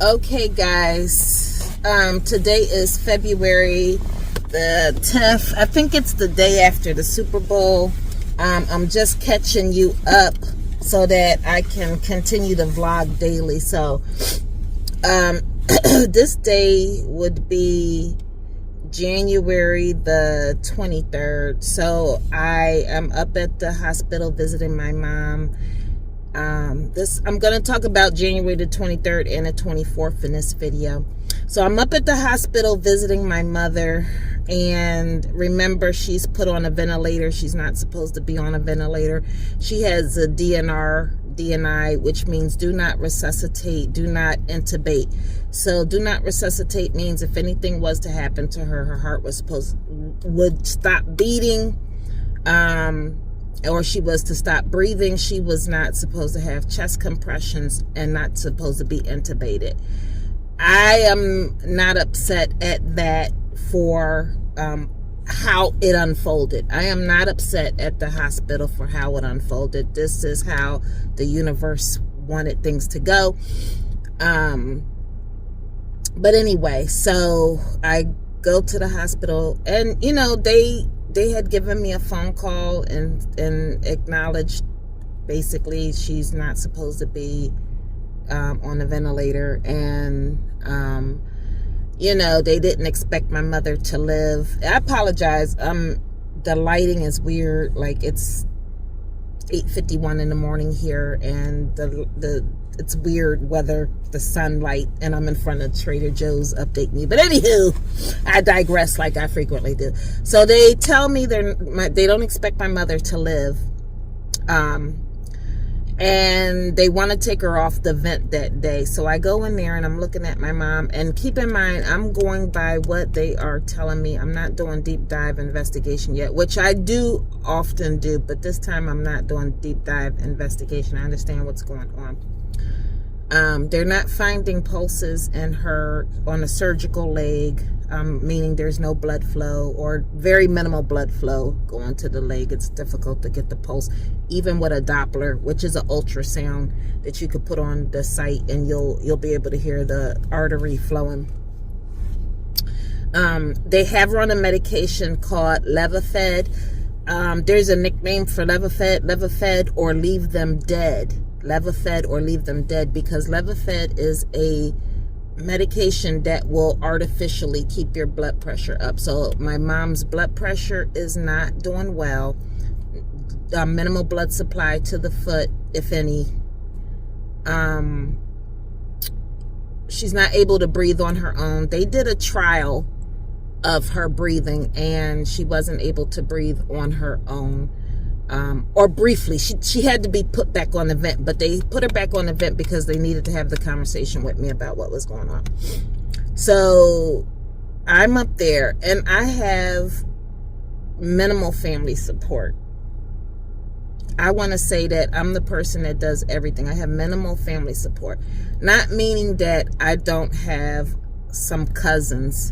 Okay, guys. Today is February the 10th. I think it's the day after the Super Bowl. I'm just catching you up so that I can continue to vlog daily. So, this day would be January the 23rd. So I am up at the hospital visiting my mom. I'm going to talk about January the 23rd and the 24th in this video. So I'm up at the hospital visiting my mother, and remember, she's put on a ventilator. She's not supposed to be on a ventilator. She has a DNI, which means do not resuscitate, do not intubate. So do not resuscitate means if anything was to happen to her, her heart would stop beating, or she was to stop breathing. She was not supposed to have chest compressions and not supposed to be intubated. I am not upset at that for how it unfolded. I am not upset at the hospital for how it unfolded. This is how the universe wanted things to go. But anyway, so I go to the hospital, and they had given me a phone call and acknowledged basically she's not supposed to be on a ventilator, and they didn't expect my mother to live. I apologize. The lighting is weird. Like, it's 8:51 in the morning here, and it's weird weather, the sunlight, and I'm in front of Trader Joe's update me. But anywho, I digress like I frequently do. So they tell me they don't expect my mother to live. And they want to take her off the vent that day. So I go in there and I'm looking at my mom, and keep in mind, I'm going by what they are telling me. I'm not doing deep dive investigation yet, which I do often do, but this time I'm not doing deep dive investigation. I understand what's going on. They're not finding pulses in her on a surgical leg, meaning there's no blood flow or very minimal blood flow going to the leg. It's difficult to get the pulse, even with a Doppler, which is an ultrasound that you could put on the site, and you'll be able to hear the artery flowing. They have her on a medication called Levophed. There's a nickname for Levophed or Leave Them Dead. Levophed or Leave Them Dead, because Levophed is a medication that will artificially keep your blood pressure up. So my mom's blood pressure is not doing well. Minimal blood supply to the foot, if any. She's not able to breathe on her own. They did a trial of her breathing, and she wasn't able to breathe on her own. Or briefly, she had to be put back on the vent, but they put her back on the vent because they needed to have the conversation with me about what was going on. So I'm up there, and I have minimal family support. I want to say that I'm the person that does everything. I have minimal family support, not meaning that I don't have some cousins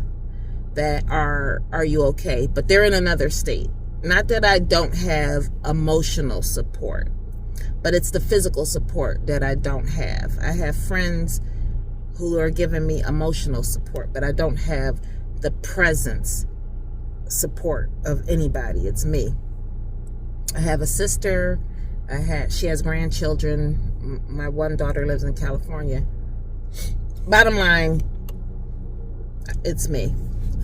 that are you okay? But they're in another state. Not that I don't have emotional support, but it's the physical support that I don't have. I have friends who are giving me emotional support, but I don't have the presence support of anybody. It's me. I have a sister. She has grandchildren. My one daughter lives in California. Bottom line, it's me.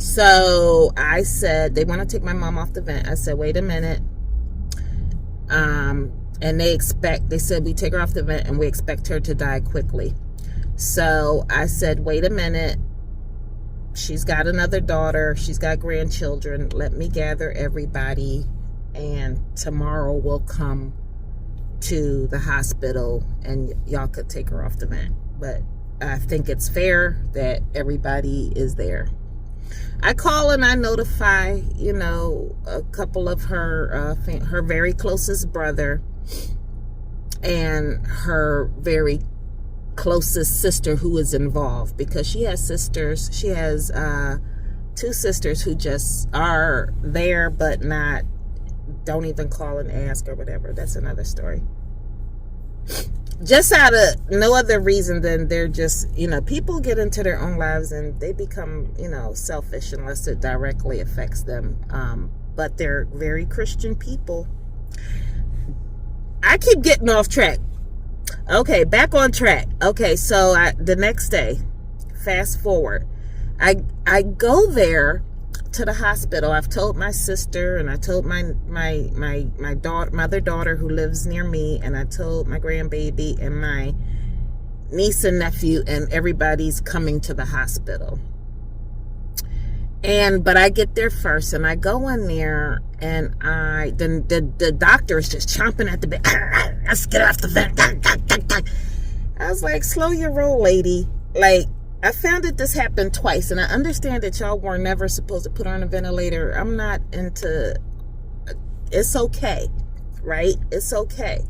So I said, they want to take my mom off the vent. I said, wait a minute. And they said, we take her off the vent and we expect her to die quickly. So I said, wait a minute. She's got another daughter. She's got grandchildren. Let me gather everybody, and tomorrow we'll come to the hospital and y'all could take her off the vent. But I think it's fair that everybody is there. I call and I notify, a couple of her very closest brother and her very closest sister who is involved, because she has sisters. She has two sisters who just are there but don't even call and ask or whatever. That's another story. Just out of no other reason than they're just, people get into their own lives and they become, selfish unless it directly affects them. But they're very Christian people. I keep getting off track. Okay, back on track. Okay, so the next day, fast forward, I go there to the hospital. I've told my sister, and I told my daughter, my other daughter who lives near me, and I told my grandbaby and my niece and nephew, and everybody's coming to the hospital. But I get there first, and I go in there, and the doctor is just chomping at the bed. Let's get off the vent. I was like, slow your roll, lady. Like, I found that this happened twice, and I understand that y'all were never supposed to put her on a ventilator. I'm not into, it's okay, right? It's okay.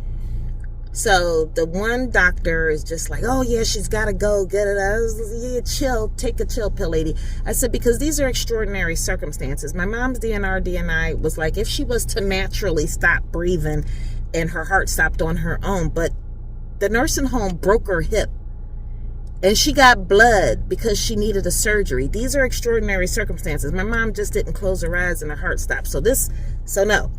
So the one doctor is just like, oh yeah, she's got to go get it. I was, yeah, chill, take a chill pill, lady. I said, because these are extraordinary circumstances. My mom's DNI was like, if she was to naturally stop breathing and her heart stopped on her own, but the nursing home broke her hip and she got blood because she needed a surgery. These are extraordinary circumstances. My mom just didn't close her eyes and her heart stopped. So no.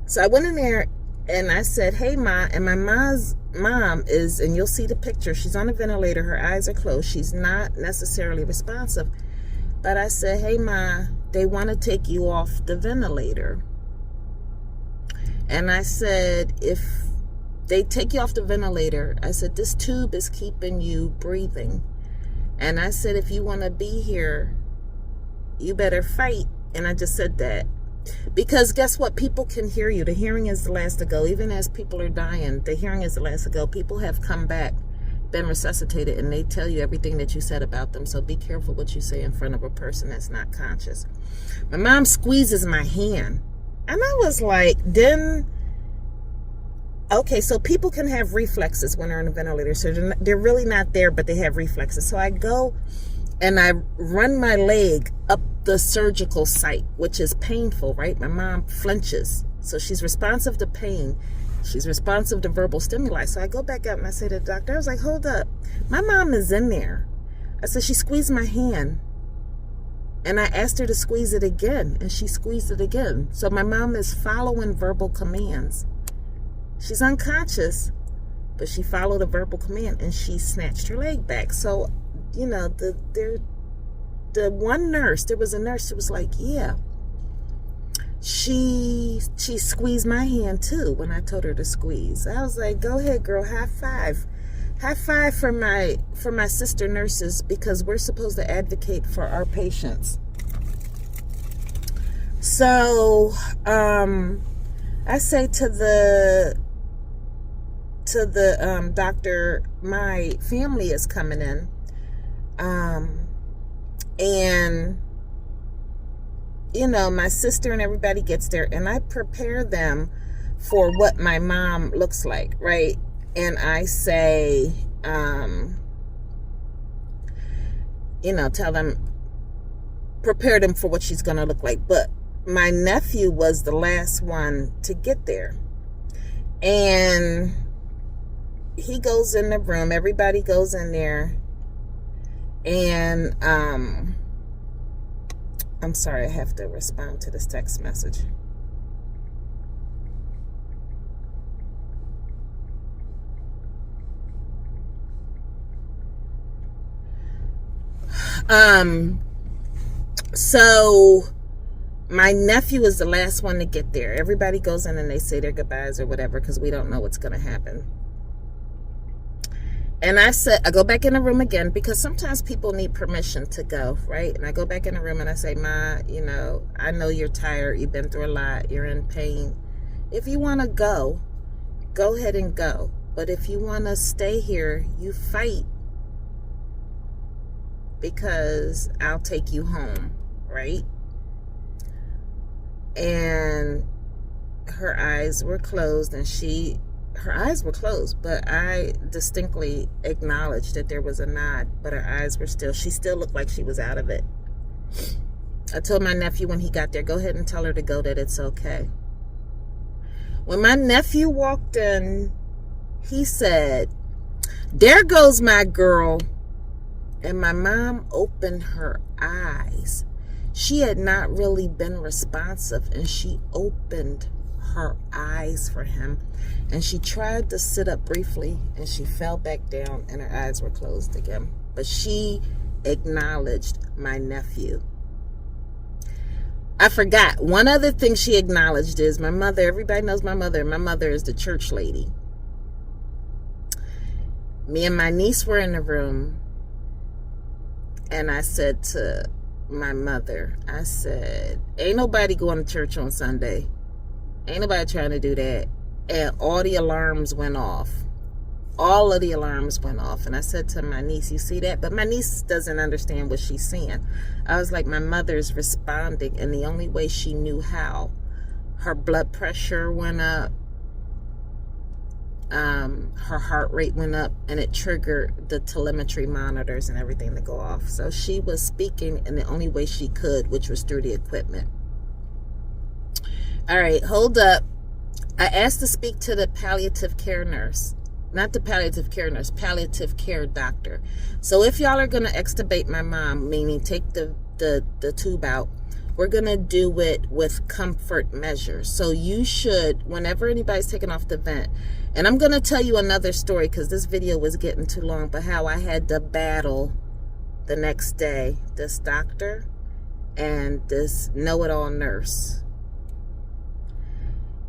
So I went in there and I said, hey, Ma. And my mom's mom is, and you'll see the picture, she's on a ventilator. Her eyes are closed. She's not necessarily responsive. But I said, hey, Ma, they want to take you off the ventilator. And I said, if they take you off the ventilator, I said, this tube is keeping you breathing. And I said, if you want to be here, you better fight. And I just said that. Because guess what? People can hear you. The hearing is the last to go. Even as people are dying, the hearing is the last to go. People have come back, been resuscitated, and they tell you everything that you said about them. So be careful what you say in front of a person that's not conscious. My mom squeezes my hand. And I was like, okay, so people can have reflexes when they're in a ventilator. So they're really not there, but they have reflexes. So I go and I run my leg up the surgical site, which is painful, right? My mom flinches. So she's responsive to pain. She's responsive to verbal stimuli. So I go back up and I say to the doctor, I was like, hold up. My mom is in there. I said, she squeezed my hand. And I asked her to squeeze it again. And she squeezed it again. So my mom is following verbal commands. She's unconscious, but she followed a verbal command and she snatched her leg back. So, the one nurse, there was a nurse who was like, yeah, she squeezed my hand too when I told her to squeeze. I was like, go ahead, girl, high five. High five for my sister nurses, because we're supposed to advocate for our patients. So, I say to the doctor, my family is coming in, and my sister and everybody gets there, and I prepare them for what my mom looks like, right? And I say, tell them, prepare them for what she's gonna look like. But my nephew was the last one to get there, and he goes in the room, everybody goes in there, and I'm sorry, I have to respond to this text message. So my nephew is the last one to get there. Everybody goes in and they say their goodbyes or whatever, because we don't know what's going to happen. And I go back in the room again, because sometimes people need permission to go, right? And I go back in the room and I say, Ma, I know you're tired. You've been through a lot. You're in pain. If you want to go ahead and go. But if you want to stay here, you fight, because I'll take you home, right? And her eyes were closed, and her eyes were closed, but I distinctly acknowledged that there was a nod, but her eyes were she still looked like she was out of it. I told my nephew when he got there, go ahead and tell her to go, that it's okay. When my nephew walked in, He said, "There goes my girl." And my mom opened her eyes. She had not really been responsive, and she opened her eyes for him. And she tried to sit up briefly, and she fell back down, and her eyes were closed again. But she acknowledged my nephew. I forgot. One other thing she acknowledged is my mother. Everybody knows my mother. My mother is the church lady. Me and my niece were in the room, and I said to my mother, I said, "Ain't nobody going to church on Sunday. Ain't nobody trying to do that." And all the alarms went off. All of the alarms went off. And I said to my niece, "You see that?" But my niece doesn't understand what she's seeing. I was like, my mother's responding, and the only way she knew how, her blood pressure went up, her heart rate went up, and it triggered the telemetry monitors and everything to go off. So she was speaking in the only way she could, which was through the equipment. All right, hold up. I asked to speak to the palliative care nurse. Not the palliative care nurse, palliative care doctor. So if y'all are going to extubate my mom, meaning take the tube out, we're going to do it with comfort measures. So you should, whenever anybody's taking off the vent, and I'm going to tell you another story because this video was getting too long, but how I had to battle the next day this doctor and this know-it-all nurse.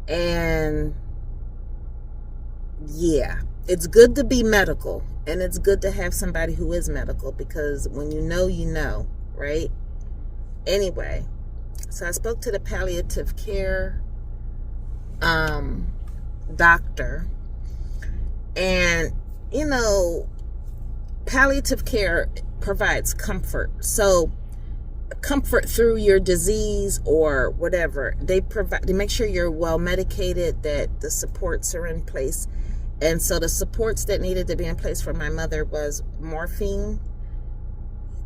And yeah, it's good to be medical, and it's good to have somebody who is medical, because when you know, right? Anyway, so I spoke to the palliative care doctor, and palliative care provides comfort. So comfort through your disease or whatever. They make sure you're well medicated, that the supports are in place. And so the supports that needed to be in place for my mother was morphine.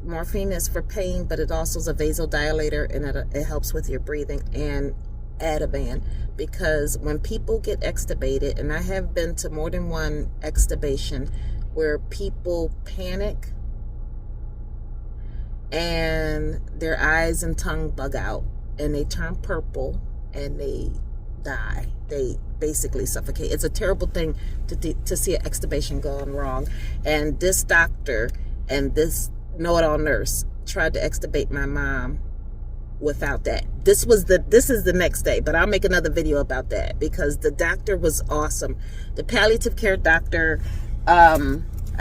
Morphine is for pain, but it also is a vasodilator, and it helps with your breathing, and Ativan, because when people get extubated, and I have been to more than one extubation where people panic and their eyes and tongue bug out, and they turn purple, and they die. They basically suffocate. It's a terrible thing to see an extubation going wrong. And this doctor and this know-it-all nurse tried to extubate my mom without that. This is the next day, but I'll make another video about that, because the doctor was awesome. The palliative care doctor, I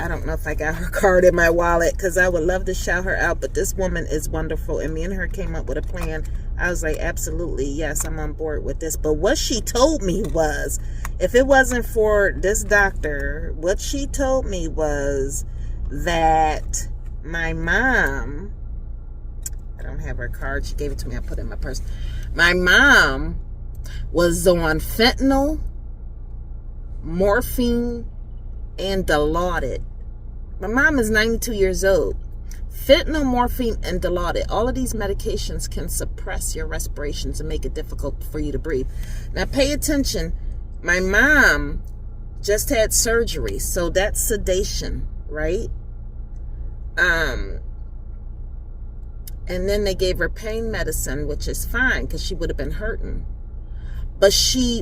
don't know if I got her card in my wallet, because I would love to shout her out, but this woman is wonderful, and me and her came up with a plan. I was like, absolutely, yes, I'm on board with this. But what she told me was, if it wasn't for this doctor, what she told me was that my mom, I don't have her card, she gave it to me, I put it in my purse. My mom was on fentanyl, morphine, and Dilaudid. My mom is 92 years old. Fentanyl, morphine, and Dilaudid, all of these medications can suppress your respirations and make it difficult for you to breathe. Now pay attention. My mom just had surgery, so that's sedation, right? And then they gave her pain medicine, which is fine because she would have been hurting. But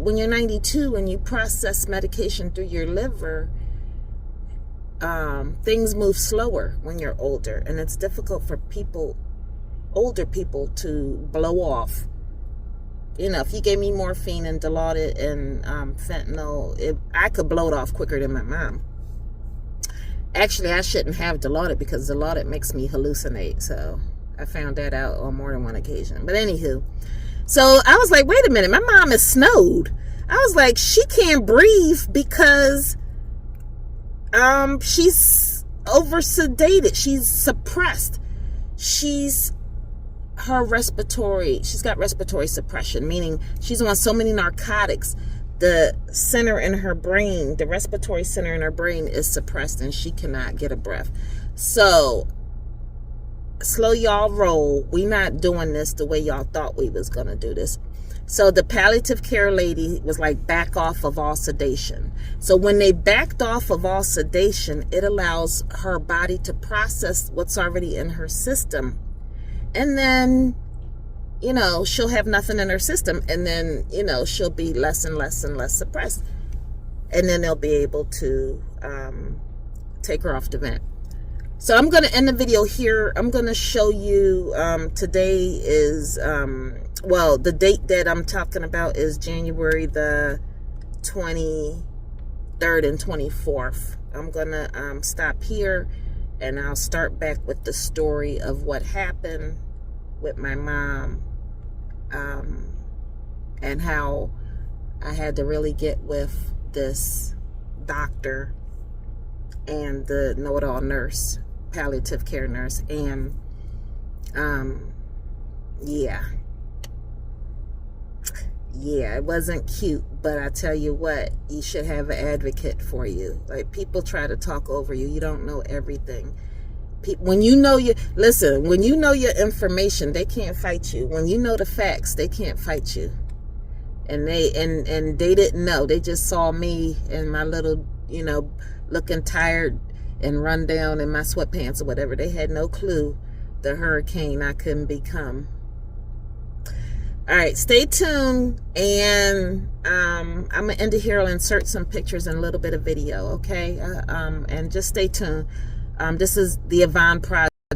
when you're 92 and you process medication through your liver, things move slower when you're older, and it's difficult for older people to blow off. If you gave me morphine and Dilaudid and fentanyl, I could blow it off quicker than my mom. Actually, I shouldn't have Dilaudid, because Dilaudid makes me hallucinate. So I found that out on more than one occasion. But anywho, so I was like, wait a minute, my mom is snowed. I was like, she can't breathe because she's over sedated. She's suppressed. She's got respiratory suppression, meaning she's on so many narcotics. The center in her brain, the respiratory center in her brain is suppressed, and she cannot get a breath. So slow y'all roll. We not doing this the way y'all thought we was going to do this. So the palliative care lady was like, back off of all sedation. So when they backed off of all sedation, it allows her body to process what's already in her system. And then, you know, she'll have nothing in her system. And then, you know, she'll be less and less and less suppressed. And then they'll be able to take her off the vent. So I'm going to end the video here. I'm going to show you, today is, well, the date that I'm talking about is January the 23rd and 24th. I'm going to stop here, and I'll start back with the story of what happened with my mom, and how I had to really get with this doctor and the know-it-all nurse, palliative care nurse. And yeah, it wasn't cute, but I tell you what, you should have an advocate for you. Like, people try to talk over you. You don't know everything. When you know when you know your information, they can't fight you. When you know the facts, they can't fight you. And they didn't know. They just saw me in my little, you know, looking tired and run down in my sweatpants or whatever. They had no clue the hurricane I couldn't become. All right, stay tuned, and I'm gonna end it here. I'll insert some pictures and a little bit of video, okay? And just stay tuned. This is the Yvonne Project.